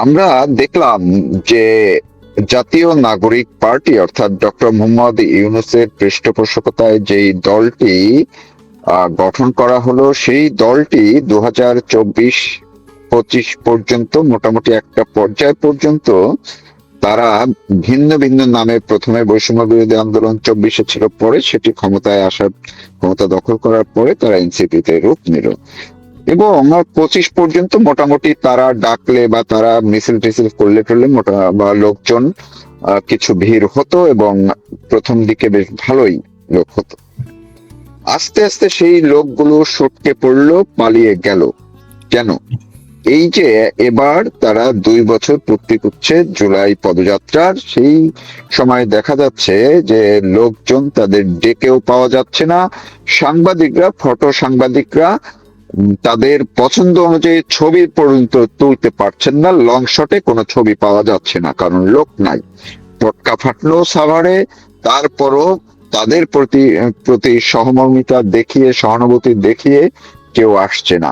আমরা দেখলাম যে জাতীয় নাগরিক পার্টি অর্থাৎ ডক্টর মোহাম্মদ ইউনূসের পৃষ্ঠপোষকতায় যেই দলটি গঠন করা হলো, সেই দলটি 2024-25 পর্যন্ত মোটামুটি একটা পর্যায় পর্যন্ত তারা ভিন্ন ভিন্ন নামে প্রথমে বৈষম্য বিরোধী আন্দোলন 24-এ ছিল, পরে সেটি ক্ষমতা দখল করার পরে তারা এনসিপিতে রূপ নিল এবং 25 পর্যন্ত মোটামুটি তারা ডাকলে বা তারা মিছিল টিছিল করলে টরলে বা লোকজন কিছু ভিড় হতো এবং প্রথম দিকে বেশ ভালোই লোক হতো। আস্তে আস্তে সেই লোকগুলো সটকে পড়লো, পালিয়ে গেল। কেন? এই যে এবার তারা 2 বছর পূর্তি করছে জুলাই পদযাত্রার, সেই সময় দেখা যাচ্ছে যে লোকজন তাদের ডেকেও পাওয়া যাচ্ছে না। সাংবাদিকরা, ফটো সাংবাদিকরা তাদের পছন্দ অনুযায়ী ছবি পর্যন্ত তুলতে পারছেন না। লং শটে কোনো ছবি পাওয়া যাচ্ছে না, কারণ লোক নাই। পটকা ফাটলো সাভারে, তারপরও তাদের প্রতি প্রতি সহমর্মিতা দেখিয়ে, সহানুভূতি দেখিয়ে কেউ আসছে না।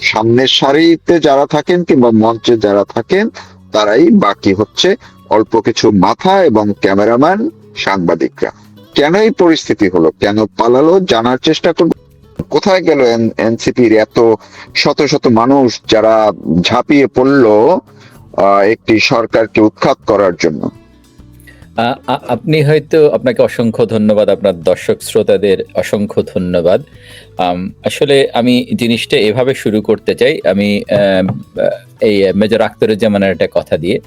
সামনের সারিতে যারা থাকেন কিংবা মঞ্চে যারা থাকেন তারাই বাকি হচ্ছে, অল্প কিছু মাথা এবং ক্যামেরাম্যান, সাংবাদিকরা। কেন এই পরিস্থিতি হলো, কেন পালালো, জানার চেষ্টা করব। কোথায় গেল এনসিপির এত শত শত মানুষ যারা ঝাঁপিয়ে পড়লো একটি সরকারকে উৎখাত করার জন্য? আপনি হয়তো, আপনাকে অসংখ্য ধন্যবাদ, আপনার দর্শক শ্রোতাদের অসংখ্য ধন্যবাদ। আসলে আমি জিনিসটা এভাবে শুরু করতে চাই। আমি এই মেজর আখতারুজ্জামানের একটা কথা দিয়ে,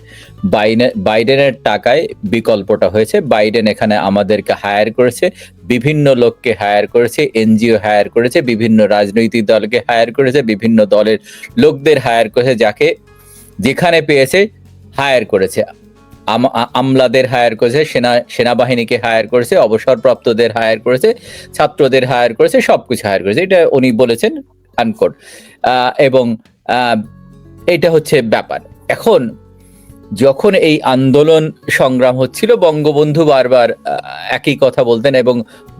বাইডেনের টাকায় বিকল্পটা হয়েছে। বাইডেন এখানে আমাদেরকে হায়ার করেছে, বিভিন্ন লোককে হায়ার করেছে, এনজিও হায়ার করেছে, বিভিন্ন রাজনৈতিক দলকে হায়ার করেছে, বিভিন্ন দলের লোকদের হায়ার করেছে, যাকে যেখানে পেয়েছে হায়ার করেছে। আমলাদের হায়ার করেছে, সেনাবাহিনীকে হায়ার করেছে, অবসরপ্রাপ্তদের হায়ার করেছে, ছাত্রদের হায়ার করেছে, সবকিছু হায়ার করেছে। এটা উনি বলেছেন আনকোট। এবং এটা হচ্ছে ব্যাপার। এখন যখন এই আন্দোলন সংগ্রাম হচ্ছিল, বঙ্গবন্ধু বারবার একই কথা বলতেন এবং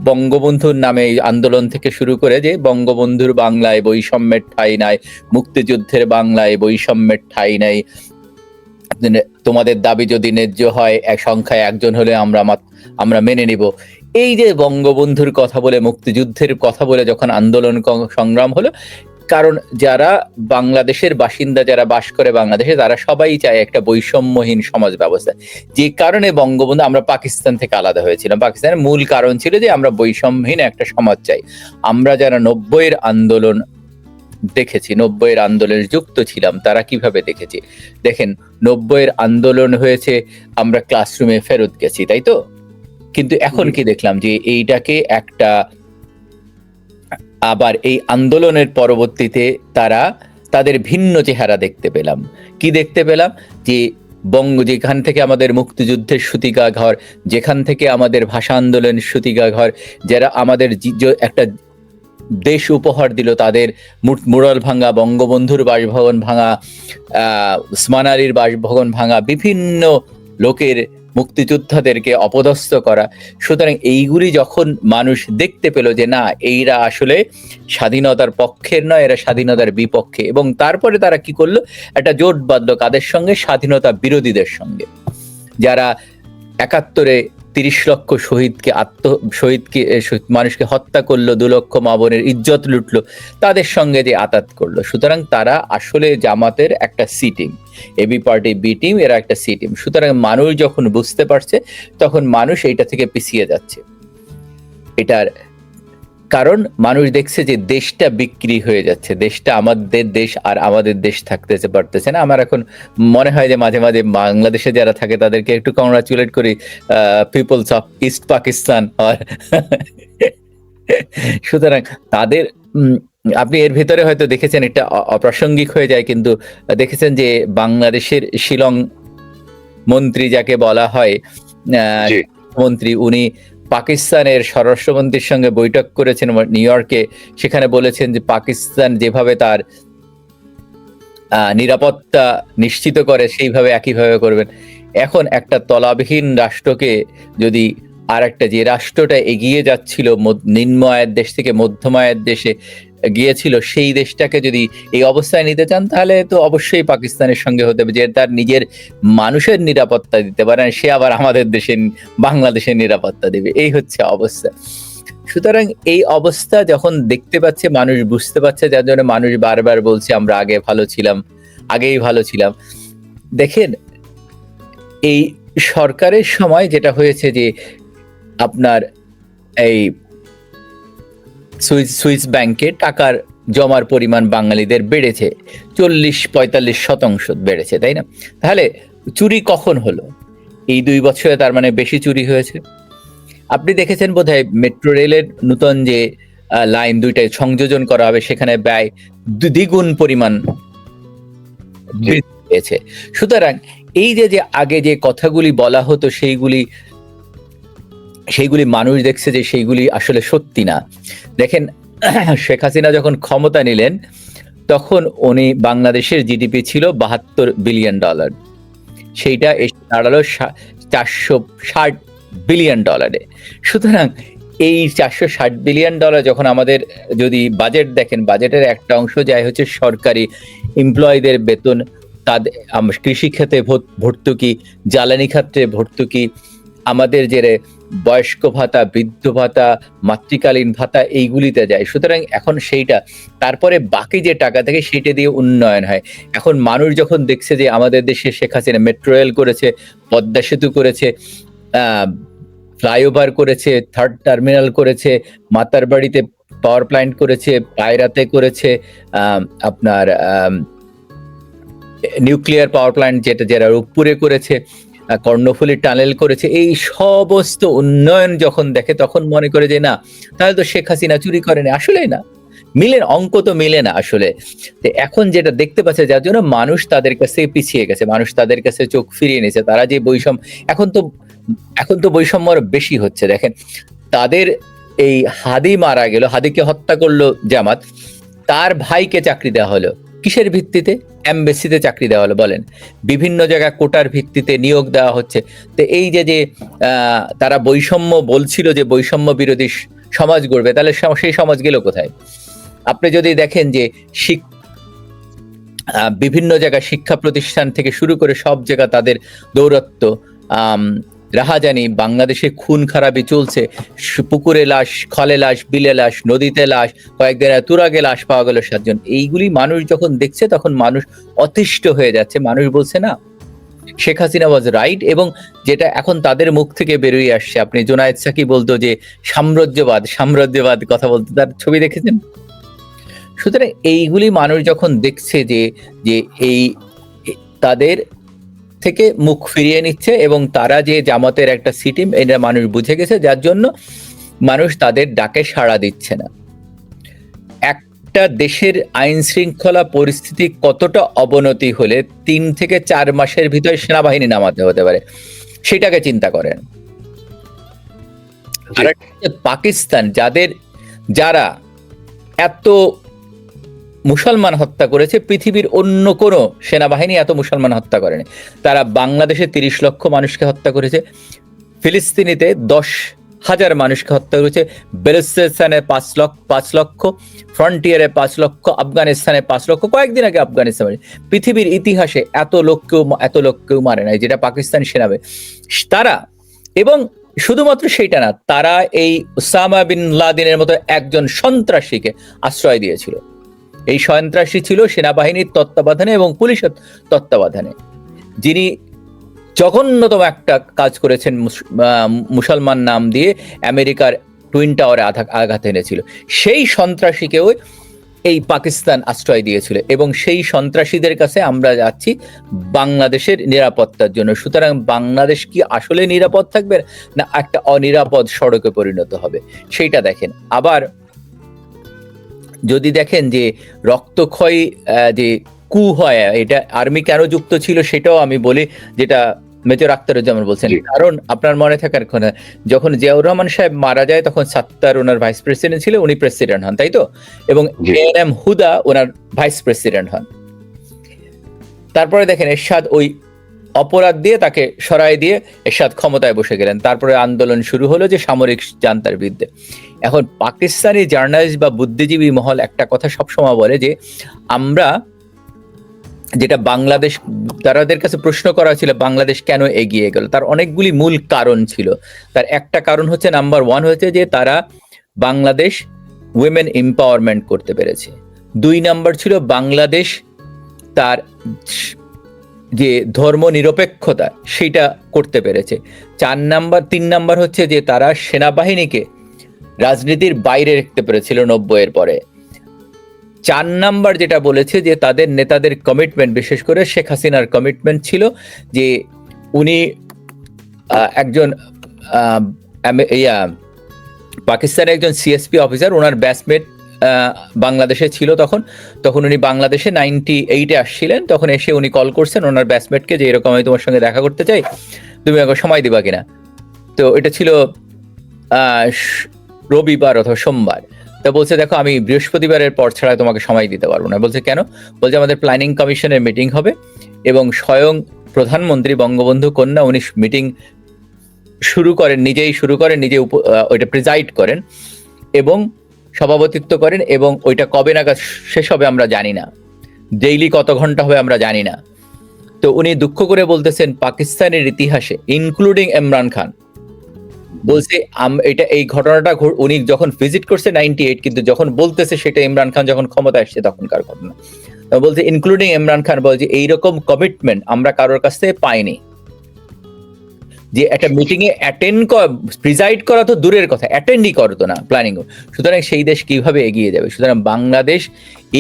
বঙ্গবন্ধুর নামে এই আন্দোলন থেকে শুরু করে যে বঙ্গবন্ধুর বাংলায় বৈষম্যের ঠাঁই নাই, মুক্তিযুদ্ধের বাংলায় বৈষম্যের ঠাঁই নাই, তোমাদের দাবি যদি ন্যায্য হয় এক সংখ্যায় একজন হলে আমরা মেনে নিব। এই যে বঙ্গবন্ধুর কথা বলে, মুক্তিযুদ্ধের কথা বলে যখন আন্দোলন সংগ্রাম হলো, কারণ যারা বাংলাদেশের বাসিন্দা, যারা বাস করে বাংলাদেশে, তারা সবাই চায় একটা বৈষম্যহীন সমাজ ব্যবস্থা। যে কারণে বঙ্গবন্ধু, আমরা পাকিস্তান থেকে আলাদা হয়েছিলাম, পাকিস্তানের মূল কারণ ছিল যে আমরা বৈষম্যহীন একটা সমাজ চাই। আমরা যারা 90-এর আন্দোলন দেখেছি, 90-এর আন্দোলনে যুক্ত ছিলাম, তারা কিভাবে দেখেছি দেখেন। 90-এর আন্দোলন হয়েছে, আমরা ক্লাসরুমে ফেরত গেছি, তাই তো? কিন্তু এখন কি দেখলাম যে এইটাকে একটা, আবার এই আন্দোলনের পরবর্তীতে তাদের ভিন্ন চেহারা দেখতে পেলাম। কি দেখতে পেলাম? যে যেখান থেকে আমাদের মুক্তিযুদ্ধের সূতিকা ঘর, যেখান থেকে আমাদের ভাষা আন্দোলনের সূতিকা ঘর, যারা আমাদের একটা দেশ উপহার দিল, তাদের মুরাল ভাঙা, বঙ্গবন্ধুর বাসভবন ভাঙা, ওসমান আলীর বাসভবন ভাঙা, বিভিন্ন লোকের, মুক্তিযোদ্ধাদেরকে অপদস্থ করা। সুতরাং এইগুলি যখন মানুষ দেখতে পেল যে না, এইরা আসলে স্বাধীনতার পক্ষের নয়, এরা স্বাধীনতার বিপক্ষে, এবং তারপরে তারা কি করলো, একটা জোট বাঁধলো কাদের সঙ্গে? স্বাধীনতা বিরোধীদের সঙ্গে, যারা 71-এ 30 লক্ষ শহীদকে মানুষকে হত্যা করলো, 2 লক্ষ মা বোনের ইজ্জত লুটলো, তাদের সঙ্গে যে আতাত করলো। সুতরাং তারা আসলে জামাতের একটা C team, AB party B team, এরা একটা সি টিম। সুতরাং মানুষ যখন বুঝতে পারছে, তখন মানুষ এইটা থেকে পিছিয়ে যাচ্ছে। এটার কারণ মানুষ দেখছে যে দেশটা বিক্রি হয়ে যাচ্ছে, দেশটা আমাদের দেশ আর আমাদের দেশ থাকতে পারতেছে না। আমার এখন মনে হয় যে মাঝে মাঝে বাংলাদেশে যারা থাকে তাদেরকে একটু কংগ্রাচুলেট করি, পিপলস অফ ইস্ট পাকিস্তান। সুতরাং তাদের আপনি এর ভিতরে হয়তো দেখেছেন, এটা অপ্রাসঙ্গিক হয়ে যায়, কিন্তু দেখেছেন যে বাংলাদেশের শিলং মন্ত্রী যাকে বলা হয় মন্ত্রী, উনি পাকিস্তানের স্বরাষ্ট্রমন্ত্রীর সঙ্গে বৈঠক করেছেন নিউ ইয়র্কে। সেখানে বলেছেন যে পাকিস্তান যেভাবে তার নিরাপত্তা নিশ্চিত করে, সেইভাবে একইভাবে করবেন। এখন একটা তলাবিহীন রাষ্ট্রকে যদি আর একটা, যে রাষ্ট্রটা এগিয়ে যাচ্ছিল নিম্ন আয়ের দেশ থেকে মধ্যম আয়ের দেশে, গিয়েছিল, সেই দেশটাকে যদি এই অবস্থায় নিতে চান তাহলে তো অবশ্যই পাকিস্তানের সঙ্গে হতে হবে, যে তার নিজের মানুষের নিরাপত্তা দিতে পারে না, সে আবার আমাদের দেশের বাংলাদেশের নিরাপত্তা দেবে, এই হচ্ছে অবস্থা। সুতরাং এই অবস্থা যখন দেখতে পাচ্ছে মানুষ, বুঝতে পারছে, যার জন্য মানুষ বারবার বলছে আমরা আগে ভালো ছিলাম, আগেই ভালো ছিলাম। দেখেন এই সরকারের সময় যেটা হয়েছে যে আপনার এই সুইস ব্যাংকে টাকার জমার পরিমাণ বাঙালিদের বেড়েছে 40-45% বেড়েছে, তাই না? তাহলে চুরি কখন হলো? এই 2 বছরে তার মানে বেশি চুরি হয়েছে। আপনি দেখেছেন বোধহয় মেট্রো রেলের নতুন যে লাইন 2টায় সংযোজন করা হবে, সেখানে ব্যয় দ্বিগুণ পরিমাণ বৃদ্ধি পেয়েছে। সুতরাং এই যে আগে যে কথাগুলি বলা হতো সেইগুলি মানুষ দেখছে যে সেইগুলি আসলে সত্যি না। দেখেন শেখ হাসিনা যখন ক্ষমতা নিলেন তখন উনি, বাংলাদেশের জিডিপি ছিল $72 বিলিয়ন, সেইটা এসে দাঁড়ালো $460 বিলিয়ন। সুতরাং এই $460 বিলিয়ন যখন আমাদের যদি বাজেট দেখেন, বাজেটের একটা অংশ যায় হচ্ছে সরকারি এমপ্লয়ীদের বেতন, তাদের কৃষি খাতে ভর্তুকি, জ্বালানি খাতে ভর্তুকি, আমাদের যে বয়স্ক ভাতা, বৃদ্ধ ভাতা, মাতৃকালীন ভাতা, এইগুলিতে যায়। সুতরাং এখন সেইটা, তারপরে বাকি যে টাকা থাকে সেইটা দিয়ে উন্নয়ন হয়। এখন মানুষ যখন দেখছে যে আমাদের দেশে শেখ হাসিনা মেট্রো রেল করেছে, পদ্মা সেতু করেছে, ফ্লাইওভার করেছে, 3rd টার্মিনাল করেছে, মাতারবাড়িতে পাওয়ার প্ল্যান্ট করেছে, পায়রাতে করেছে, আপনার নিউক্লিয়ার পাওয়ার প্ল্যান্ট যেটা রূপপুরে করেছে, কর্ণফুলী টানেল করেছে, এই সমস্ত উন্নয়ন যখন দেখে তখন মনে করে যে না, তাহলে তো শেখ হাসিনা চুরি করেনি। আসলেই না, অঙ্ক তো মিলে না আসলে। তো এখন যেটা দেখতে পাচ্ছে, যার জন্য মানুষ তাদের কাছে পিছিয়ে গেছে, মানুষ তাদের কাছে চোখ ফিরিয়ে নিয়েছে। তারা যে বৈষম্য, এখন তো বৈষম্য বেশি হচ্ছে। দেখেন তাদের এই হাদি মারা গেল, হাদিকে হত্যা করলো জামাত, তার ভাইকে চাকরি দেওয়া হলো কিসের ভিত্তিতে? এমবেসিতে চাকরি দেওয়া হলো। বলেন, বিভিন্ন জায়গায় কোটার ভিত্তিতে নিয়োগ দেওয়া হচ্ছে। তো এই যে তারা বৈষম্য বলছিল যে বৈষম্য বিরোধী সমাজ গড়বে, তাহলে সেই সমাজ গেল কোথায়? আপনি যদি দেখেন যে বিভিন্ন জায়গায় শিক্ষা প্রতিষ্ঠান থেকে শুরু করে সব জায়গা তাদের দৌরত্ব, রাহাজানি, বাংলাদেশে খুন খারাপি চলছে, পুকুরে লাশ, খলে লাশ, বিলে লাশ, নদীতে লাশ, কয়েকদিন তুরাগে লাশ পাওয়া গেল 7 জন। এইগুলি মানুষ যখন দেখছে তখন মানুষ অতিষ্ঠ হয়ে যাচ্ছে। মানুষ বলছে না, শেখ হাসিনা ওয়াজ রাইট। এবং যেটা এখন তাদের মুখ থেকে বেরিয়ে আসছে, আপনি জোনায়েদ সাকি বলতো যে সাম্রাজ্যবাদ কথা বলতো, তার ছবি দেখেছেন? সুতরাং এইগুলি মানুষ যখন দেখছে যে এই তাদের থেকে মুখ ফিরিয়ে নিচ্ছে এবং তারা যে জামাতের একটা সিটিম, এটা মানুষ বুঝে গেছে, যার জন্য মানুষ তাদের ডাকে সাড়া দিচ্ছে না। একটা দেশের আইন শৃঙ্খলা পরিস্থিতি কতটা অবনতি হলে 3 থেকে 4 মাসের ভিতরে সেনাবাহিনী নামাতে হতে পারে, সেটাকে চিন্তা করেন। আর পাকিস্তান, যারা এত মুসলমান হত্যা করেছে, পৃথিবীর অন্য কোনো সেনাবাহিনী এত মুসলমান হত্যা করেনি। তারা বাংলাদেশে 30 লক্ষ মানুষকে হত্যা করেছে, ফিলিস্তিনিতে 10,000 মানুষকে হত্যা করেছে, বেলুচিস্তানে 5 লক্ষ, ফ্রন্টিয়ারে 5 লক্ষ, আফগানিস্তানে 5 লক্ষ। কয়েকদিন আগে আফগানিস্তানে, পৃথিবীর ইতিহাসে এত লোককেও মারে নাই যেটা পাকিস্তানি সেনাবাহিনী। তারা, এবং শুধুমাত্র সেইটা না, তারা এই ওসামা বিন লাদেনের মতো একজন সন্ত্রাসীকে আশ্রয় দিয়েছিল। এই সন্ত্রাসী ছিল সেনাবাহিনীর তত্ত্বাবধানে এবং পুলিশের তত্ত্বাবধানে, যিনি জঘন্যতম একটা কাজ করেছেন, মুসলমান নাম দিয়ে আমেরিকার টুইন টাওয়ারে আঘাত এনেছিল। সেই সন্ত্রাসীকেও এই পাকিস্তান আশ্রয় দিয়েছিল, এবং সেই সন্ত্রাসীদের কাছে আমরা যাচ্ছি বাংলাদেশের নিরাপত্তার জন্য। সুতরাং বাংলাদেশ কি আসলে নিরাপদ থাকবে, না একটা অনিরাপদ সড়কে পরিণত হবে? সেইটা দেখেন। আবার যদি দেখেন যে রক্তক্ষয়ী যে কু হয়, এটা আর্মি কেন যুক্ত ছিল সেটাও আমি বলি, যেটা মেজর আখতারুজ্জামান বলছেন। কারণ আপনার মনে থাকার কথা, যখন জিয়াউর রহমান সাহেব মারা যায় তখন সাত্তার ওনার ভাইস প্রেসিডেন্ট ছিল, উনি প্রেসিডেন্ট হন, তাই তো? এবং এএনএম হুদা ওনার ভাইস প্রেসিডেন্ট হন। তারপরে দেখেন এরশাদ ওই অপরাধ দিয়ে তাকে সরাই দিয়ে এরশাদ ক্ষমতায় বসে গেলেন। তারপরে আন্দোলন শুরু হলো যে সামরিক জান্তার বিরুদ্ধে। এখন পাকিস্তানি জার্নালিস্ট বা বুদ্ধিজীবী মহল একটা কথা সবসময় বলে যে আমরা যেটা বাংলাদেশ, তাদের কাছে প্রশ্ন করা ছিল বাংলাদেশ কেন এগিয়ে গেল, তার অনেকগুলি মূল কারণ ছিল। তার একটা কারণ হচ্ছে, নাম্বার ওয়ান হচ্ছে যে তারা বাংলাদেশ উইমেন এম্পাওয়ারমেন্ট করতে পেরেছে। 2 নাম্বার ছিল বাংলাদেশ তার যে ধর্ম নিরপেক্ষতা সেটা করতে পেরেছে। 3 নাম্বার হচ্ছে যে তারা সেনাবাহিনীকে রাজনীতির বাইরে রাখতে পেরেছিল 90-এর পরে। 4 নাম্বার যেটা বলেছে যে তাদের নেতাদের কমিটমেন্ট, বিশেষ করে শেখ হাসিনার কমিটমেন্ট ছিল যে উনি একজন পাকিস্তানের একজন সিএসপি অফিসার, ওনার ব্যাচমেট বাংলাদেশে ছিল তখন উনি বাংলাদেশে 98-এ আসছিলেন। তখন এসে উনি কল করছেন ওনার ব্যাচমেটকে যে এরকম আমি তোমার সঙ্গে দেখা করতে চাই, তুমি আমাকে সময় দিবা কিনা। তো এটা ছিল রবিবার অথবা সোমবার। তা বলছে দেখো আমি বৃহস্পতিবারের পর ছাড়া তোমাকে সময় দিতে পারবো না। বলছে কেন? বলছে আমাদের প্ল্যানিং কমিশনের মিটিং হবে এবং স্বয়ং প্রধানমন্ত্রী বঙ্গবন্ধু কন্যা উনি মিটিং নিজেই শুরু করেন, নিজে ওইটা প্রিজাইড করেন এবং সভাপতিত্ব করেন, এবং ওইটা কবে নাগাদ শেষ হবে আমরা জানি না, ডেইলি কত ঘন্টা হবে আমরা জানি না। তো উনি দুঃখ করে বলতেছেন পাকিস্তানের ইতিহাসে ইনক্লুডিং ইমরান খান, বলছে এটা এই ঘটনাটা উনি যখন ভিজিট করছে 98, কিন্তু যখন বলতেছে সেটা ইমরান খান যখন ক্ষমতা আসছে তখনকার ঘটনা। বলছে ইনক্লুডিং ইমরান খান বলছে এইরকম কমিটমেন্ট আমরা কারোর কাছ থেকে পাইনি, যে একটা মিটিং এ প্রিজাইড করা তো দূরের কথা, অ্যাটেন্ডই করতো না প্ল্যানিং। সুতরাং সেই দেশ কিভাবে এগিয়ে যাবে? সুতরাং বাংলাদেশ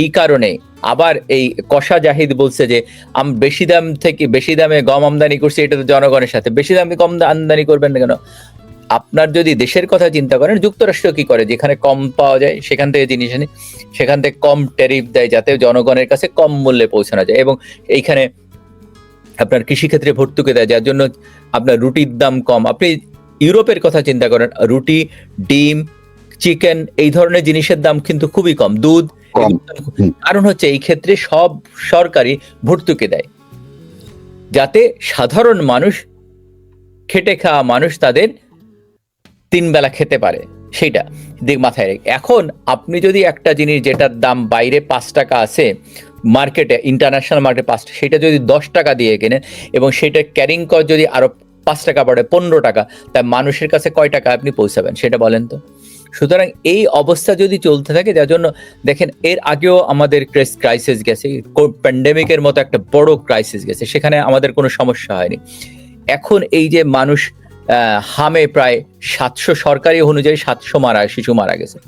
এই কারণে আবার এই কষা জাহিদ বলছে যে বেশি দামে গম আমদানি করছে, এটা তো জনগণের সাথে। বেশি দামে কম আমদানি করবেন না কেন? আপনার যদি দেশের কথা চিন্তা করেন, যুক্তরাষ্ট্র কি করে, যেখানে কম পাওয়া যায় সেখান থেকে জিনিস আনে, সেখান থেকে কম ট্যারিফ দেয় যাতে জনগণের কাছে কম মূল্যে পৌঁছানো যায়, এবং এইখানে আপনার কৃষিক্ষেত্রে ভর্তুকি দেয় যার জন্য আপনার রুটির দাম কম। আপনি ইউরোপের কথা চিন্তা করেন, রুটি, ডিম, চিকেন এই ধরনের জিনিসের দাম কিন্তু খুবই কম, দুধ। কারণ হচ্ছে এই ক্ষেত্রে সব সরকারি ভর্তুকি দেয় যাতে সাধারণ মানুষ, খেটে খাওয়া মানুষ তাদের 3 বেলা খেতে পারে, সেইটা দিক মাথায় রেখে। এখন আপনি যদি একটা জিনিস যেটার দাম বাইরে 5 টাকা আছে মার্কেটে, ইন্টারন্যাশনাল মার্কেটে 5 টাকা, সেটা যদি 10 টাকা দিয়ে কেনেন এবং সেটা ক্যারিং কস্ট যদি আরো 5 টাকা বাড়ে 15 টাকা, তাই মানুষের কাছে কয় টাকা আপনি পৌঁছাবেন সেটা বলেন তো। সুতরাং এই অবস্থা যদি চলতে থাকে, যার জন্য দেখেন এর আগেও আমাদের ক্রাইসিস গেছে, প্যান্ডেমিকের মতো একটা বড় ক্রাইসিস গেছে, সেখানে আমাদের কোনো সমস্যা হয়নি। এখন এই যে মানুষ হামে প্রায় 700 সরকারি অনুযায়ী 700 শিশু মারা গেছে,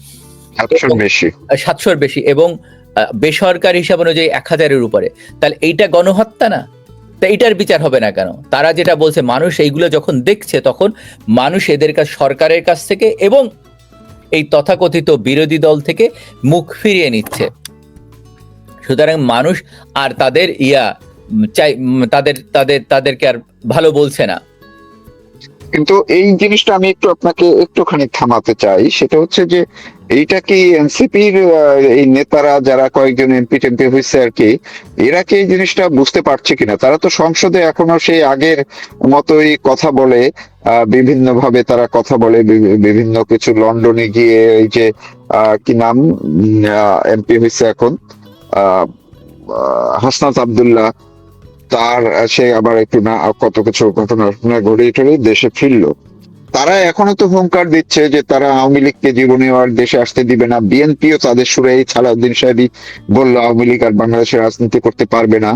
700-র বেশি, এবং বেসরকারি হিসাব অনুযায়ী 1000-এর উপরে। তাহলে এইটা গণহত্যা না? তা এইটার বিচার হবে না কেন? তারা যেটা বলছে, মানুষ এইগুলো যখন দেখছে তখন মানুষ এদের কাছে, সরকারের কাছ থেকে এবং এই তথাকথিত বিরোধী দল থেকে মুখ ফিরিয়ে নিচ্ছে। সুতরাং মানুষ আর তাদের তাদেরকে আর ভালো বলছে না। কিন্তু এই জিনিসটা আমি আপনাকে একটুখানি থামাতে চাই, সেটা হচ্ছে যে এইটা কি এনসিপির এই নেতারা যারা কয়েকজন এমপি টেমপি হয়েছে আর কি, এরা কি এই জিনিসটা বুঝতে পারছে কিনা? তারা তো সংসদে এখনো সেই আগের মতোই কথা বলে, বিভিন্ন ভাবে তারা কথা বলে, বিভিন্ন কিছু, লন্ডনে গিয়ে এই যে কি নাম এমপি হয়েছে এখন, হাসনাত আব্দুল্লাহ, তার সে আবার একটু না কত কিছু ঘটনা ঘটিয়ে টরে দেশে ফিরলো। তারা এখনো তো হুঙ্কার দিচ্ছে যে তারা আওয়ামী লীগকে জীবনে আর দেশে আসতে দিবে না। বিএনপিও তাদের সুরে, সালাউদ্দিন সাহেবই বললো আওয়ামী লীগ আর বাংলাদেশের রাজনীতি করতে পারবে না।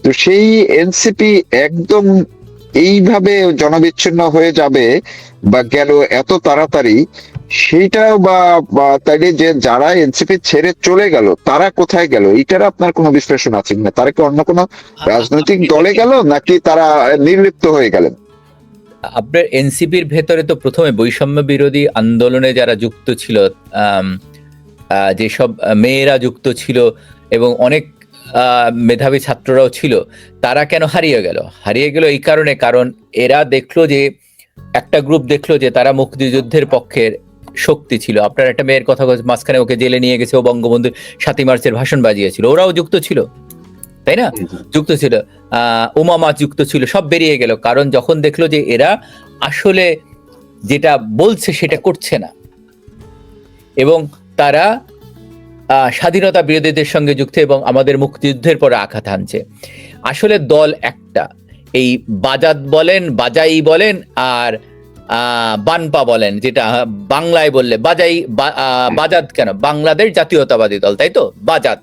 তো সেই এনসিপি একদম এইভাবে জনবিচ্ছিন্ন হয়ে যাবে বা গেল এত তাড়াতাড়ি, সেইটাও বা তাইলে যে যারা এনসিপি ছেড়ে চলে গেল তারা কোথায় গেল, এইটার আপনার কোনো বিশ্লেষণ আছে কিনা? তারা কি অন্য কোনো রাজনৈতিক দলে গেল নাকি তারা নির্লিপ্ত হয়ে গেলেন? আপনার এনসিপির ভেতরে তো প্রথমে বৈষম্য বিরোধী আন্দোলনে যারা যুক্ত ছিল, যেসব মেয়েরা যুক্ত ছিল এবং অনেক মেধাবী ছাত্ররাও ছিল, তারা কেন হারিয়ে গেল? এই কারণ এরা দেখলো যে, একটা গ্রুপ দেখলো যে তারা মুক্তিযুদ্ধের পক্ষের শক্তি ছিল। আপনার একটা মেয়ের কথা মাঝখানে ওকে জেলে নিয়ে গেছে, ও বঙ্গবন্ধু 7ই মার্চের ভাষণ বাজিয়েছিল, ওরাও যুক্ত ছিল। তাই না? যুক্ত ছিল, উমামা যুক্ত ছিল, সব বেরিয়ে গেল, কারণ যখন দেখলো যে এরা আসলে যেটা বলছে সেটা করছে না, এবং তারা স্বাধীনতা বিরোধীদের সঙ্গে যুক্ত এবং আমাদের মুক্তিযুদ্ধের পরে আঘাত হানছে। আসলে দল একটা, এই বাজাদ বলেন, বাজাই বলেন, আর বানপা বলেন, যেটা বাংলায় বললে বাজাদ কেন, বাংলাদেশ জাতীয়তাবাদী দল, তাই তো, বাজাদ।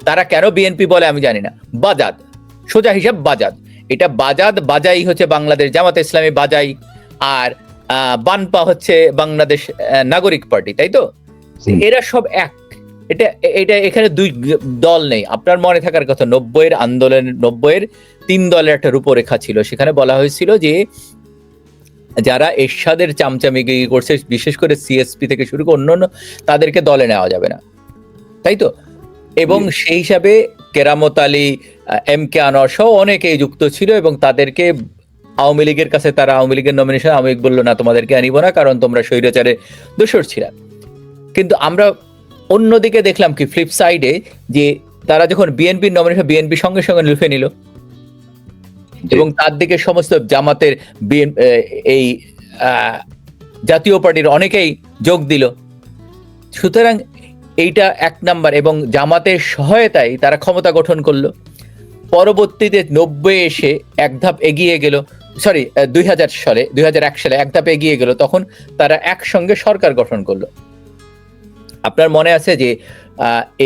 তারা কেন বিএনপি বলে আমি জানি না, বাজাদ সোজা হিসাব বাজাদ, এটা বাজাদ, বাজাই হচ্ছে বাংলাদেশ জামাত ইসলামী বাজাই, আর বানপা হচ্ছে বাংলাদেশ নাগরিক পার্টি, তাই তো। এরা সব এক, এটা এটা এখানে দুই দল নেই। আপনার মনে থাকার কথা 90-এর আন্দোলন, 90-এর 3 দলের একটা রূপরেখা ছিল, সেখানে বলা হয়েছিল যে যারা এরশাদের চামচামিগিরি করছে, বিশেষ করে সিএসপি থেকে শুরু করে অন্যান্য, তাদেরকে দলে নেওয়া যাবে না, তাই তো। এবং সেই হিসাবে কেরামত আলী, এম কে আনোয়ার সহ অনেকেই যুক্ত ছিল, এবং তাদেরকে আওয়ামী লীগের কাছে তারা আওয়ামী লীগের নমিনেশন, আওয়ামী লীগ বললো না তোমাদেরকে আনিব না, কারণ তোমরা স্বৈরাচারে দোষর ছিল। কিন্তু আমরা অন্যদিকে দেখলাম কি ফ্লিপ সাইডে, যে তারা যখন বিএনপির নমিনেশন, বিএনপি সঙ্গে সঙ্গে লুফে নিল, এবং তার দিকে সমস্ত জামাতের এই জাতীয় পার্টির অনেকেই যোগ দিল। সুতরাং এইটা 1 নাম্বার, এবং জামাতের সহায়তায় তারা ক্ষমতা গঠন করলো। পরবর্তীতে 90 এসে এক ধাপ এগিয়ে গেল, 2001 সালে এক ধাপ এগিয়ে গেল, তখন তারা একসঙ্গে সরকার গঠন করলো। আপনার মনে আছে যে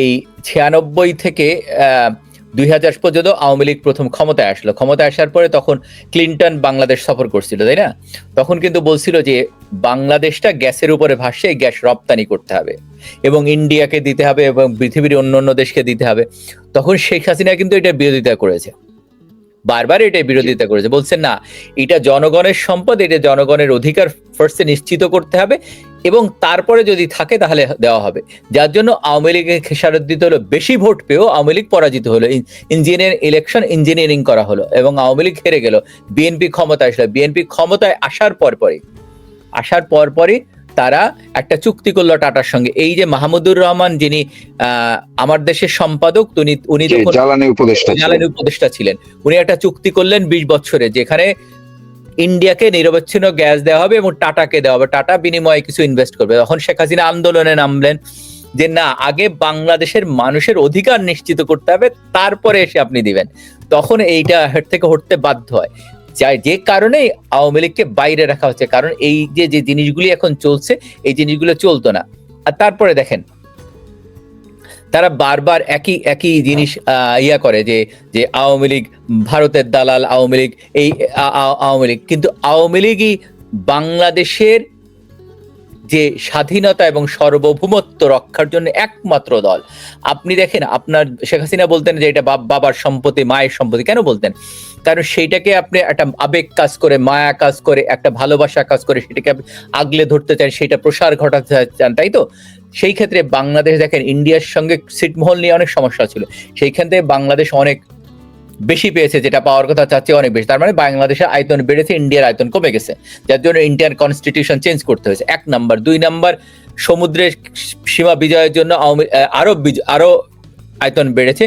এই 96 থেকে 2000 পর্যন্ত আওয়ামী লীগ প্রথম ক্ষমতায় আসলো, ক্ষমতায় আসার পরে তখন ক্লিন্টন বাংলাদেশ সফর করছিল, তাই না? তখন কিন্তু বলছিল যে বাংলাদেশটা গ্যাসের উপরে ভাসছে, গ্যাস রপ্তানি করতে হবে এবং ইন্ডিয়াকে দিতে হবে এবং পৃথিবীর অন্য দেশকে দিতে হবে। তখন শেখ হাসিনা কিন্তু এটা বিরোধিতা করেছে, বারবার এটাই বিরোধিতা করেছে, বলছেন না এটা জনগণের সম্পদ, এটা জনগণের অধিকার ফার্স্টে নিশ্চিত করতে হবে, এবং তারপরে যদি থাকে তাহলে দেওয়া হবে। যার জন্য আওয়ামী লীগের খেসারত দিতে হলো, বেশি ভোট পেয়েও আওয়ামী লীগ পরাজিত হলো, ইলেকশন ইঞ্জিনিয়ারিং করা হলো এবং আওয়ামী লীগ হেরে গেল। বিএনপি ক্ষমতায় আসলো, বিএনপি ক্ষমতায় আসার পরপরই তারা একটা চুক্তি করলো টাটার সঙ্গে। এই যে মাহমুদুর রহমান, যিনি আমার দেশের সম্পাদক, উনি যখন জ্বালানি উপদেষ্টা ছিলেন, উনি একটা চুক্তি করলেন 20 বছরে, যেখানে ইন্ডিয়াকে নিরবচ্ছিন্ন গ্যাস দেওয়া হবে এবং টাটাকে দেওয়া হবে, টাটা বিনিময়ে কিছু ইনভেস্ট করবে। তখন শেখ হাসিনা আন্দোলনে নামলেন যে না, আগে বাংলাদেশের মানুষের অধিকার নিশ্চিত করতে হবে, তারপরে এসে আপনি দিবেন। তখন এইটা হেড থেকে হটতে বাধ্য হয়, যে কারণে আওয়ামী লীগকে বাইরে রাখা হচ্ছে, কারণ এই যে জিনিসগুলি এখন চলছে, এই জিনিসগুলো চলতো না। আর তারপরে দেখেন তারা বারবার একই জিনিস করে, যে আওয়ামী লীগ ভারতের দালাল, আওয়ামী লীগ, কিন্তু আওয়ামী লীগই বাংলাদেশের যে স্বাধীনতা এবং সার্বভৌমত্ব রক্ষার জন্য একমাত্র দল। আপনি দেখেন, আপনার শেখ হাসিনা বলতেন যে এটা বাবার সম্পত্তি, মায়ের সম্পত্তি। কেন বলতেন? কারণ সেইটাকে আপনি একটা আবেগ কাজ করে, মায়া কাজ করে, একটা ভালোবাসা কাজ করে, সেটাকে আপনি আগলে ধরতে চান, সেটা প্রসার ঘটাতে চান, তাই তো। সেই ক্ষেত্রে বাংলাদেশ দেখেন, ইন্ডিয়ার সঙ্গে ছিটমহল নিয়ে অনেক সমস্যা ছিল, সেইখান থেকে বাংলাদেশ অনেক বেশি পেয়েছে, যেটা পাওয়ার কথা চাচ্ছে অনেক বেশি। তার মানে বাংলাদেশের আয়তন বেড়েছে, ইন্ডিয়ার আয়তন কমে গেছে, যার জন্য ইন্ডিয়ান কনস্টিটিউশন চেঞ্জ করতে হয়েছে। 1 নাম্বার। 2 নাম্বার, সমুদ্রের সীমা বিজয়ের জন্য আরো আয়তন বেড়েছে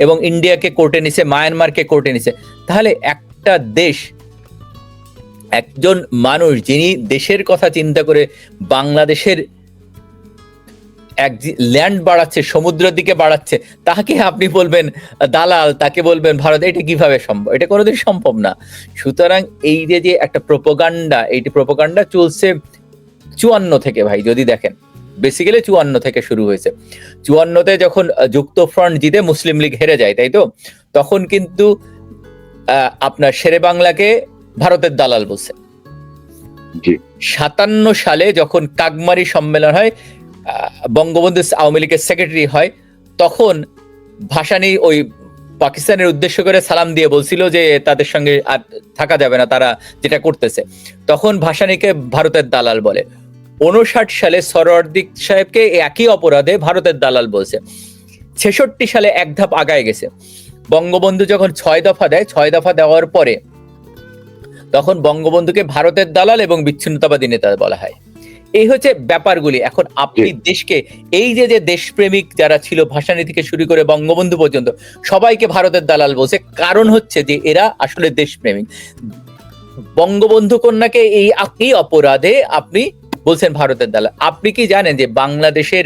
এবং ইন্ডিয়াকে কোর্টে নিছে, মায়ানমারকে কোর্টে নিছে। তাহলে একটা দেশ, একজন মানুষ যিনি দেশের কথা চিন্তা করে বাংলাদেশের ল্যান্ড বাড়াচ্ছে, সমুদ্রের দিকে বাড়াচ্ছে, তাকে আপনি বলবেন দালাল, তাকে বলবেন ভারত, এটা কিভাবে সম্ভব? এটা কোনোদিন সম্ভব না। সুতরাং এই যে একটা প্রোপাগান্ডা, এইটি প্রোপাগান্ডা চলছে 54 থেকে, ভাই যদি দেখেন, বেসিক্যালি 54 থেকে শুরু হয়েছে। 54-তে যখন যুক্ত ফ্রন্ট জিতে মুসলিম লীগ হেরে যায়, তাই তো, তখন কিন্তু আপনার শেরে বাংলাকে ভারতের দালাল বলছে। 57 সালে যখন কাকমারি সম্মেলন হয়, বঙ্গবন্ধু আওয়ামী লীগের সেক্রেটারি হয়, তখন ভাসানী ওই পাকিস্তানের উদ্দেশ্য করে সালাম দিয়ে বলছিল যে তাদের সঙ্গে আর থাকা যাবে না, তারা যেটা করতেছে। তখন ভাসানীকে ভারতের দালাল বলে। 59 সালে সরওয়ার্দী সাহেবকে একই অপরাধে ভারতের দালাল বলছে। 66 সালে এক ধাপ আগায় গেছে। বঙ্গবন্ধু যখন 6 দফা দেয়, 6 দফা দেওয়ার পরে তখন বঙ্গবন্ধুকে ভারতের দালাল এবং বিচ্ছিন্নতাবাদী নেতা বলা হয়। এই হচ্ছে ব্যাপারগুলি। এখন আপনি দেশকে, এই যে যে দেশপ্রেমিক যারা ছিল, ভাসানী থেকে শুরু করে বঙ্গবন্ধু পর্যন্ত সবাইকে ভারতের দালাল বলছে, কারণ হচ্ছে যে এরা আসলে দেশপ্রেমিক। বঙ্গবন্ধু কন্যাকে এই অপরাধে আপনি বলছেন ভারতের দালাল। আপনি কি জানেন যে বাংলাদেশের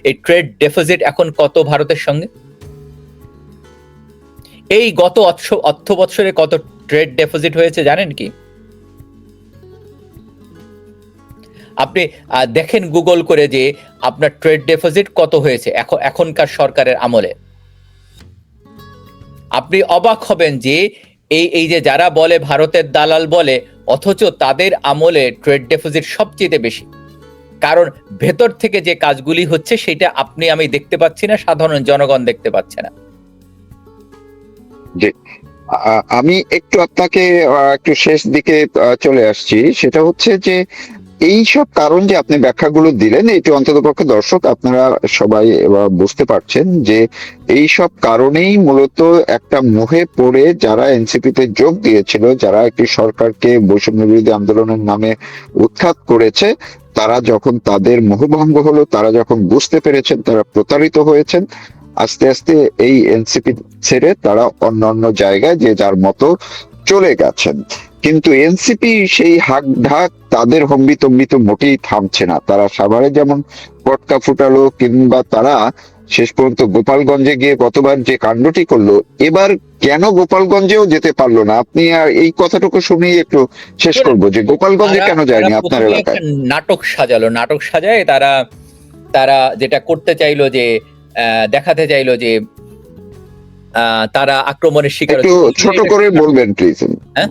এই ট্রেড ডেফিসিট এখন কত ভারতের সঙ্গে? এই গত অর্থ বৎসরে কত ট্রেড ডেফিসিট হয়েছে জানেন কি? আপনি দেখেন গুগল করে যে আপনার ট্রেড ডেফিসিট কত হয়েছে এখনকার সরকারের আমলে। আপনি অবাক হবেন যে এই যে যারা বলে ভারতের দালাল বলে, অথচ তাদের আমলে ট্রেড ডেফিসিট সবচেয়ে বেশি। কারণ ভেতর থেকে যে কাজগুলি হচ্ছে সেটা আপনি আমি দেখতে পাচ্ছি না, সাধারণ জনগণ দেখতে পাচ্ছে না। আমি একটু আপনাকে একটু শেষ দিকে চলে আসছি। সেটা হচ্ছে যে এই সব কারণ যে আপনি ব্যাখ্যাগুলো দিলেন, এটি অন্ততপক্ষে দর্শক আপনারা সবাই বুঝতে পারছেন যে এই সব কারণেই মূলত একটা মোহে পড়ে যারা এনসিপি তে যোগ দিয়েছিল, যারা একটি সরকারকে বৈষম্য বিরোধী আন্দোলনের নামে উৎখাত করেছে, তারা যখন তাদের মোহভঙ্গ হলো, তারা যখন বুঝতে পেরেছেন তারা প্রতারিত হয়েছেন, আস্তে আস্তে এই এনসিপি ছেড়ে তারা অন্যান্য জায়গায় যে যার মতো চলে গেছেন। কিন্তু এনসিপি সেই হাক ঢাক তাদের হম্বিতম্বিত মোটেই থামছে না। তারা সাভারে যেমন পটকা ফুটালো, কিংবা তারা শেষ পর্যন্ত গোপালগঞ্জে গিয়ে গতবার যে কাণ্ডটি করলো, এবার কেন গোপালগঞ্জেও যেতে পারলো না? আপনি আর এই কথাটুকু শুনেই একটু শেষ করবো যে গোপালগঞ্জে কেন যায়নি আপনার এলাকায়? নাটক সাজালো, নাটক সাজায় তারা যেটা করতে চাইলো যে দেখাতে চাইলো যে তারা আক্রমণের শিকার। একটু ছোট করে বলবেন প্লিজ। হ্যাঁ,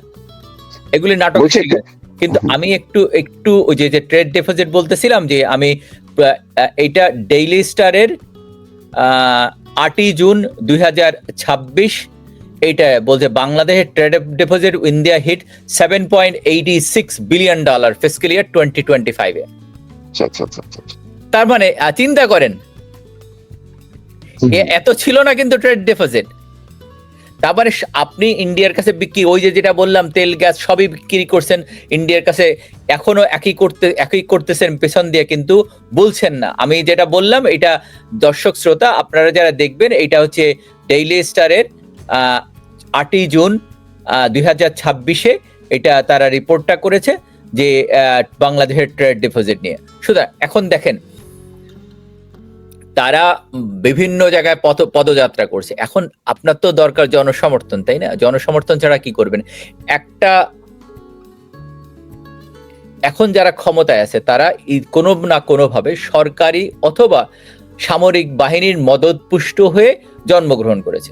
এগুলি নাটক। কিন্তু আমি একটু ওই যে ট্রেড ডেফিসিট বলতেছিলাম যে আমি এইটা ডেইলি স্টারের 8ই জুন 2026 এইটা বলছে বাংলাদেশের trade deficit India hit $7.86 billion fiscal year 2025 এ। তার মানে চিন্তা করেন, এত ছিল না কিন্তু ট্রেড ডেফিসিট। তারপরে আপনি ইন্ডিয়ার কাছে বিক্রি, ওই যে যেটা বললাম তেল গ্যাস সবই বিক্রি করছেন ইন্ডিয়ার কাছে, এখনো একই করতেছেন পেছন দিয়ে, কিন্তু বলছেন না। আমি যেটা বললাম এটা দর্শক শ্রোতা আপনারা যারা দেখবেন, এটা হচ্ছে ডেইলি স্টারের 8ই জুন 2026 এটা তারা রিপোর্টটা করেছে যে বাংলাদেশের ট্রেড ডিপোজিট নিয়ে। সুতরাং এখন দেখেন তারা বিভিন্ন জায়গায় পদযাত্রা করছে। এখন আপনার তো দরকার জনসমর্থন, তাই না? জনসমর্থন ছাড়া কি করবেন? এখন যারা ক্ষমতায় আছে তারা কোনো না কোনো ভাবে সরকারি অথবা সামরিক বাহিনীর মদতপুষ্ট হয়ে জন্মগ্রহণ করেছে।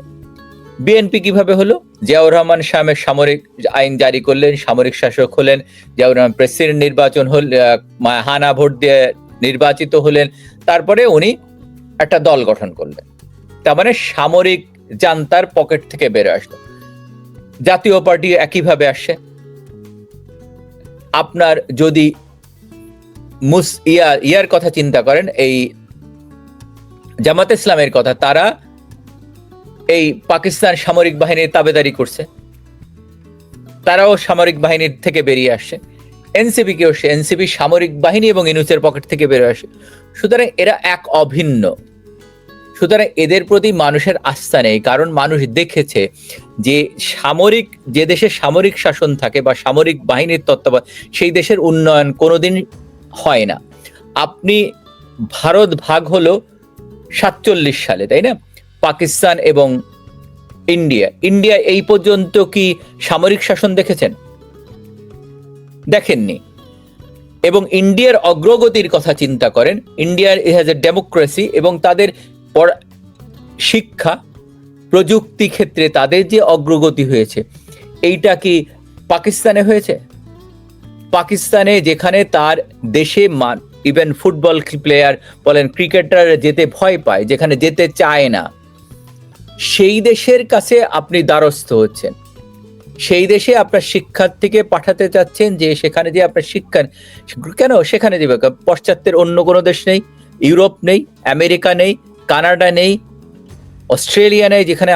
বিএনপি কিভাবে হলো? জিয়াউর রহমান সামরিক আইন জারি করলেন, সামরিক শাসক হলেন, জিয়াউর রহমান প্রেসিডেন্ট নির্বাচন হানা ভোট দিয়ে নির্বাচিত হলেন, তারপরে উনি একটা দল গঠন করলেন। তার মানে সামরিক জান্তার পকেট থেকে বের আসলো। জাতীয় পার্টি একইভাবে আসছে। আপনার যদি ইয়ার কথা চিন্তা করেন, এই জামাত ইসলামের কথা, তারা এই পাকিস্তান সামরিক বাহিনীর তাবেদারি করছে, তারাও সামরিক বাহিনীর থেকে বেরিয়ে আসছে। এনসিপি কেও এনসিপি সামরিক বাহিনী এবং ইউনূসের পকেট থেকে বেরিয়ে আসে। সুতরাং এরা এক অভিন্ন। সুতরাং এদের প্রতি মানুষের আস্থা নেই, কারণ মানুষ দেখেছে যে যে দেশে সামরিক শাসন থাকে বা সামরিক বাহিনীর তত্ত্বাবধান, সেই দেশের উন্নয়ন কোনোদিন হয় না। আপনি ভারত ভাগ হলো 47 সালে, তাই না? পাকিস্তান এবং ইন্ডিয়া এই পর্যন্ত কি সামরিক শাসন দেখেছেন? দেখেননি। এবং ইন্ডিয়ার অগ্রগতির কথা চিন্তা করেন, ইন্ডিয়ার হ্যাজ এ ডেমোক্রেসি, এবং তাদের শিক্ষা প্রযুক্তি ক্ষেত্রে তাদের যে অগ্রগতি হয়েছে, এইটা কি পাকিস্তানে হয়েছে? পাকিস্তানে যেখানে তার দেশে ইভেন ফুটবল প্লেয়ার বলেন, ক্রিকেটার যেতে ভয় পায়, যেখানে যেতে চায় না, সেই দেশের কাছে আপনি দ্বারস্থ হচ্ছেন। সেই দেশে আপনার শিক্ষার্থীকে পাঠাতে চাচ্ছেন যে সেখানে যে আপনার শিক্ষা, কেন সেখানে যাবে? পশ্চাত্যের অন্য কোনো দেশ নেই, ইউরোপ নেই, আমেরিকা নেই, কানাডা নেই, অস্ট্রেলিয়া নেই, যেখানে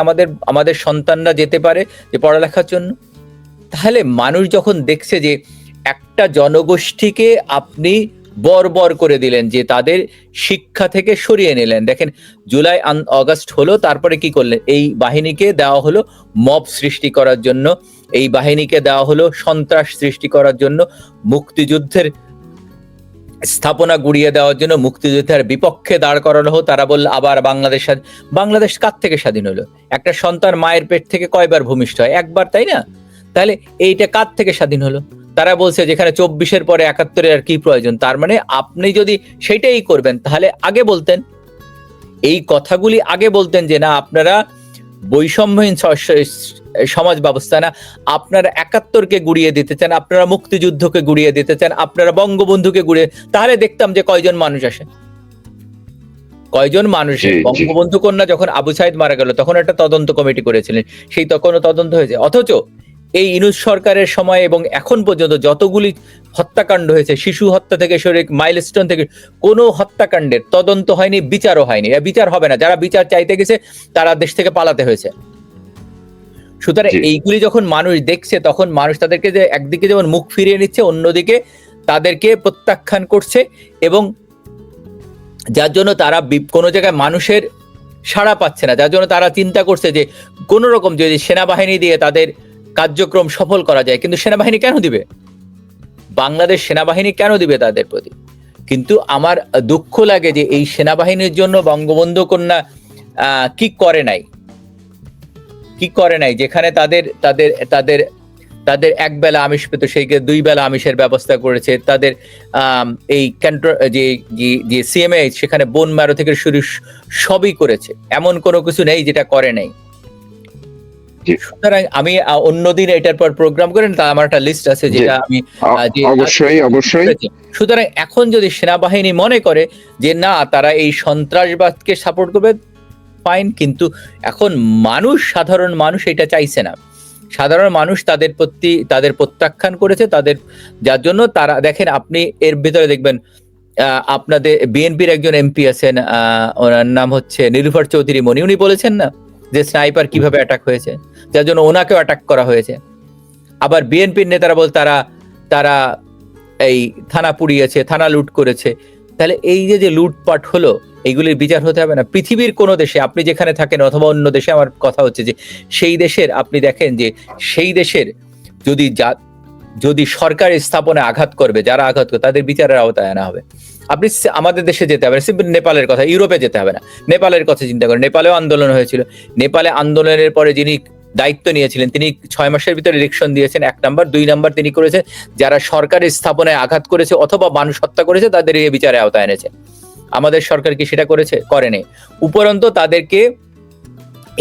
আমাদের সন্তানরা যেতে পারে যে পড়ালেখার জন্য। তাহলে মানুষ যখন দেখছে যে একটা জনগোষ্ঠীকে আপনি বর্বর করে দিলেন, যে তাদের শিক্ষা থেকে সরিয়ে নিলেন। দেখেন জুলাই অগাস্ট হলো, তারপরে কি করলেন? এই বাহিনীকে দেওয়া হলো মব সৃষ্টি করার জন্য, এই বাহিনীকে দেওয়া হলো সন্ত্রাস সৃষ্টি করার জন্য, মুক্তিযুদ্ধের স্থাপনা গুড়িয়ে দেওয়ার জন্য, মুক্তিযুদ্ধের বিপক্ষে দাঁড় করানো হোক। তারা বলল আবার বাংলাদেশ কার থেকে স্বাধীন হলো? একটা সন্তান মায়ের পেট থেকে কয়বার ভূমিষ্ঠ হয়? একবার, তাই না? তাহলে এইটা কার থেকে স্বাধীন হলো? তারা বলছে যেখানে 24-এর পরে 71-এর আর কি প্রয়োজন? তার মানে আপনি যদি সেটাই করবেন তাহলে আগে বলতেন, এই কথাগুলি আগে বলতেন যে না, আপনারা বৈষম্যহীন সমাজ ব্যবস্থা না, আপনারা 71-কে গুড়িয়ে দিতে চান, আপনারা মুক্তিযুদ্ধকে গুড়িয়ে দিতে চান, আপনারা বঙ্গবন্ধুকে গুড়িয়ে, তাহলে দেখতাম যে কয়জন মানুষ আসে, কয়জন মানুষ। বঙ্গবন্ধু কন্যা যখন আবু সাইদ মারা গেল তখন একটা তদন্ত কমিটি করেছিলেন, সেই তখনও তদন্ত হয়েছে। অথচ এই ইনুস সরকারের সময় এবং এখন পর্যন্ত যতগুলি হত্যাকাণ্ড হয়েছে, শিশু হত্যা থেকে শুরু মাইলস্টোন থেকে, কোনো হত্যাকাণ্ডের তদন্ত হয়নি, বিচারও হয়নি, বিচার হবে না। যারা বিচার চাইতে গেছে তারা দেশ থেকে পালাতে হয়েছে। সুতরাং এইগুলি যখন মানুষ দেখছে তখন মানুষ তাদেরকে যে একদিকে যেমন মুখ ফিরিয়ে নিচ্ছে, অন্যদিকে তাদেরকে প্রত্যাখ্যান করছে, এবং যার জন্য তারা কোনো জায়গায় মানুষের সাড়া পাচ্ছে না, যার জন্য তারা চিন্তা করছে যে কোন রকম যদি সেনাবাহিনী দিয়ে তাদের কার্যক্রম সফল করা যায়। কিন্তু সেনাবাহিনী কেন দিবে? বাংলাদেশ সেনাবাহিনী কেন দিবে তাদের প্রতি? কিন্তু আমার দুঃখ লাগে যে এই সেনাবাহিনীর জন্য বঙ্গবন্ধু কন্যা কি করে নাই, যেখানে তাদের তাদের তাদের তাদের এক বেলা আমিষ পেত, সেইকে 2 বেলা আমিষের ব্যবস্থা করেছে। তাদের এই যে সিএমএ সেখানে বোন ম্যারো থেকে শুরু সবই করেছে, এমন কোনো কিছু নেই যেটা করে নাই। সুতরাং আমি অন্যদিন এটার পর প্রোগ্রাম করেন, তা আমার একটা লিস্ট আছে যেটা আমি অবশ্যই। সুতরাং এখন যদি সেনাবাহিনী মনে করে যে না, তারা এই সন্ত্রাসবাদকে সাপোর্ট করবে, ফাইন। কিন্তু এখন সাধারণ মানুষ এটা চাইছে না। সাধারণ মানুষ তাদের প্রত্যাখ্যান করেছে, যার জন্য তারা দেখেন, আপনি এর ভিতরে দেখবেন আপনাদের বিএনপির একজন এমপি আছেন, ওনার নাম হচ্ছে নীলুফার চৌধুরী মনি, উনি বলেছেন না যে স্নাইপার কিভাবে অ্যাটাক হয়েছে, যার জন্য ওনাকেও অ্যাটাক করা হয়েছে। আবার বিএনপির নেতারা বল তারা এই থানা পুড়িয়েছে, থানা লুট করেছে। তাহলে এই যে লুটপাট হলো, এইগুলির বিচার হতে হবে না? পৃথিবীর কোন দেশে আপনি যেখানে থাকেন অথবা অন্য দেশে, আমার কথা হচ্ছে যে সেই দেশের আপনি দেখেন যে সেই দেশের যদি সরকারি স্থাপনে আঘাত করবে, যারা আঘাত করবে তাদের বিচারের আওতায় আনা হবে। আপনি আমাদের দেশে যেতে হবে না, নেপালের কথা, ইউরোপে যেতে হবে না, নেপালের কথা চিন্তা করেন। নেপালেও আন্দোলন হয়েছিল। নেপালে আন্দোলনের পরে যিনি দায়িত্ব নিয়েছিলেন তিনি 6 মাসের ভিতরে ইলেকশন দিয়েছেন, 1 নাম্বার। 2 নাম্বার তিনি করেছেন যারা সরকারি স্থাপনায় আঘাত করেছে অথবা মানুষ হত্যা করেছে তাদের এই বিচারে আওতায় এনেছে। আমাদের সরকার কি সেটা করেনি? উপরন্ত তাদেরকে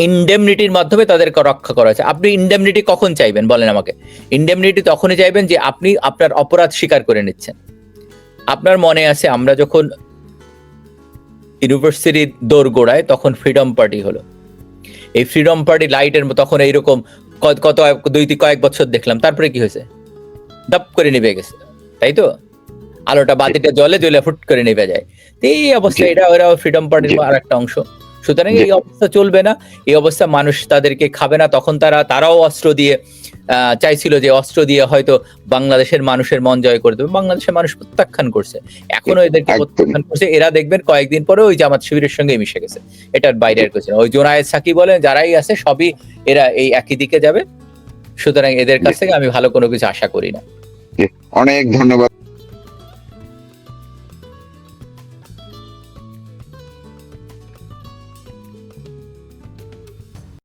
ইনডেমনিটির মাধ্যমে তাদেরকে রক্ষা করা হয়েছে। আপনি ইনডেমনিটি কখন চাইবেন বলেন আমাকে? ইনডেমনিটি তখনই চাইবেন যে আপনি আপনার অপরাধ স্বীকার করে নিচ্ছেন। আপনার মনে আছে আমরা যখন ইউনিভার্সিটির দোরগোড়ায় তখন ফ্রিডম পার্টি হলো, এই ফ্রিডম পার্টি লাইটের তখন এইরকম কয়েক বছর দেখলাম, তারপরে কি হয়েছে? দাপ করে নিভে গেছে, তাই তো? আলোটা বাতিটা জ্বলে ফুট করে নিভে যায়। এই অবস্থা, ওরা ফ্রিডম পার্টির আর একটা অংশ। সুতরাং এই অবস্থা চলবে না, এই অবস্থা মানুষ তাদেরকে খাবে না। তখন তারাও অস্ত্র দিয়ে চাইছিল যে অস্ত্র দিয়ে হয়তো বাংলাদেশের মানুষের মন জয় করে দেবে। বাংলাদেশের মানুষ প্রত্যাখ্যান করছে, এখনো এদেরকে প্রত্যাখ্যান করছে। এরা দেখবেন কয়েকদিন পরে ওই জামাত শিবিরের সঙ্গে মিশে গেছে, এটার বাইরে আর কিছু না। ওই জোনায়েদ সাকি বলেন, যারাই আছে সবই এরা এই একই দিকে যাবে। সুতরাং এদের কাছ থেকে আমি ভালো কোনো কিছু আশা করি না। অনেক ধন্যবাদ।